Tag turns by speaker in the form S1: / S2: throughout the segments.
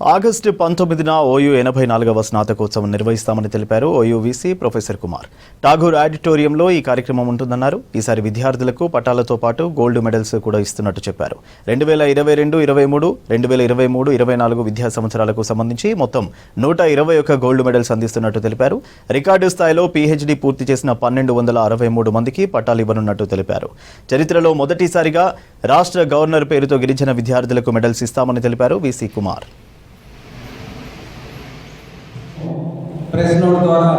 S1: August 19న OU 84వ స్నాతకోత్సవం నిర్వహిస్తామని తెలిపారు OU VC professor Kumar. Tagore ఆడిటోరియంలో ఈ కార్యక్రమం ఉంటుందన్నారు. ఈసారి విద్యార్థులకు పట్టాలతో పాటు గోల్డ్ మెడల్స్ కూడా ఇస్తున్నట్టు చెప్పారు. 2022-23, 2023-24 విద్యా సంవత్సరాలకు సంబంధించి మొత్తం 121 గోల్డ్ మెడల్స్ అందిస్తున్నట్టు తెలిపారు. రికార్డు స్థాయిలో పీహెచ్డీ పూర్తి చేసిన 1263 మందికి పట్టాలు ఇవ్వనున్నట్టు తెలిపారు. చరిత్రలో మొదటిసారిగా రాష్ట్ర గవర్నర్ పేరుతో గిరిజన విద్యార్థులకు మెడల్స్ ఇస్తామని తెలిపారు వీసీ కుమార్.
S2: ప్రెస్ నోట్ ద్వారా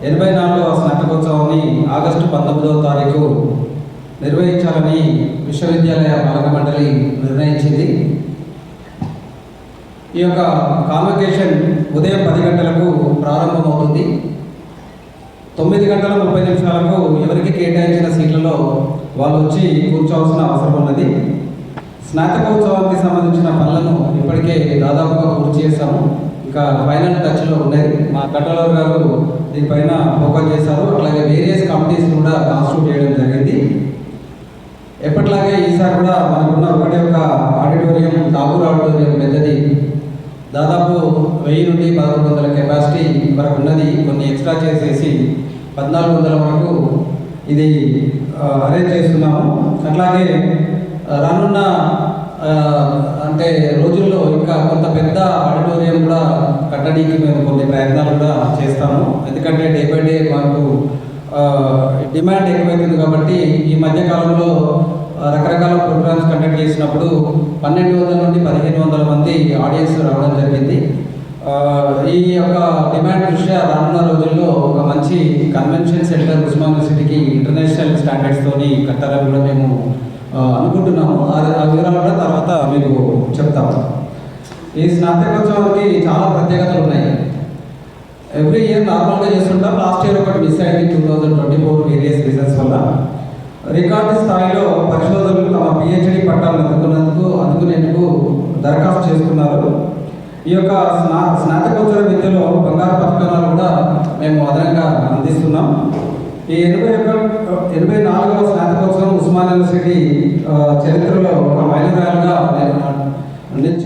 S2: 84వ స్నాతకోత్సవాన్ని ఆగస్టు 19వ తారీఖు నిర్వహించాలని విశ్వవిద్యాలయ పాలక మండలి నిర్ణయించింది. ఈ యొక్క కాన్వకేషన్ ఉదయం 10 గంటలకు ప్రారంభమవుతుంది. 9 గంటల 30 నిమిషాలకు ఎవరికి కేటాయించిన సీట్లలో వాళ్ళు వచ్చి కూర్చోవలసిన అవసరం ఉన్నది. స్నాతకోత్సవానికి సంబంధించిన పనులను ఇప్పటికే దాదాపుగా పూర్తి చేశాము. ఇంకా ఫైనల్ టచ్లో ఉన్నాయి. మా కట్టలర్ గారు దీనిపైన ఫోకస్ చేశారు. అట్లాగే వేరియస్ కమిటీస్ కూడా కాన్స్టిట్యూట్ చేయడం జరిగింది. ఎప్పటిలాగే ఈసారి కూడా మనకున్న ఒకటే ఒక ఆడిటోరియం, ఠాగూర్ ఆడిటోరియం పెద్దది, దాదాపు 1000 నుండి 1100 కెపాసిటీ వరకు ఉన్నది. కొన్ని ఎక్స్ట్రా చేసేసి 1400 వరకు ఇది అరేంజ్ చేస్తున్నాము. అట్లాగే రానున్న అంటే రోజుల్లో ఇంకా కొంత పెద్ద ఆడిటోరియం కూడా కట్టడానికి మేము కొన్ని ప్రయత్నాలు కూడా చేస్తాము. ఎందుకంటే డే బై డే మాకు డిమాండ్ ఎక్కువైతుంది కాబట్టి ఈ మధ్యకాలంలో రకరకాల ప్రోగ్రామ్స్ కండక్ట్ చేసినప్పుడు 1200 నుండి 1500 మంది ఆడియన్స్ రావడం జరిగింది. ఈ యొక్క డిమాండ్ దృష్ట్యా రానున్న రోజుల్లో ఒక మంచి కన్వెన్షన్ సెంటర్ ఉస్మానియా సిటీకి ఇంటర్నేషనల్ స్టాండర్డ్స్తోని కట్టాలని కూడా మేము అనుకుంటున్నాము. ఆ వివరాలు కూడా తర్వాత మీకు చెప్తాము. ఈ స్నాతకోత్సవానికి చాలా ప్రత్యేకతలు ఉన్నాయి. ఎవ్రీ ఇయర్ నార్మల్గా చేస్తుంటాం. లాస్ట్ ఇయర్ ఒకటి మిస్ అయింది 2024 వేరియస్ రీజన్స్ వల్ల. రికార్డు స్థాయిలో పరిశోధకులు తమ పిహెచ్డి పట్టాలను అందుకునేందుకు దరఖాస్తు చేసుకున్నారు. ఈ యొక్క స్నాతకోత్సవ విద్యలో బంగారు పథకాలను కూడా మేము అదనంగా అందిస్తున్నాం. ఈ 84వ స్నాతకోత్సవం ఉస్మానియా యూనివర్సిటీ చరిత్రలో ఒక మైలురాయిగా నిలిచి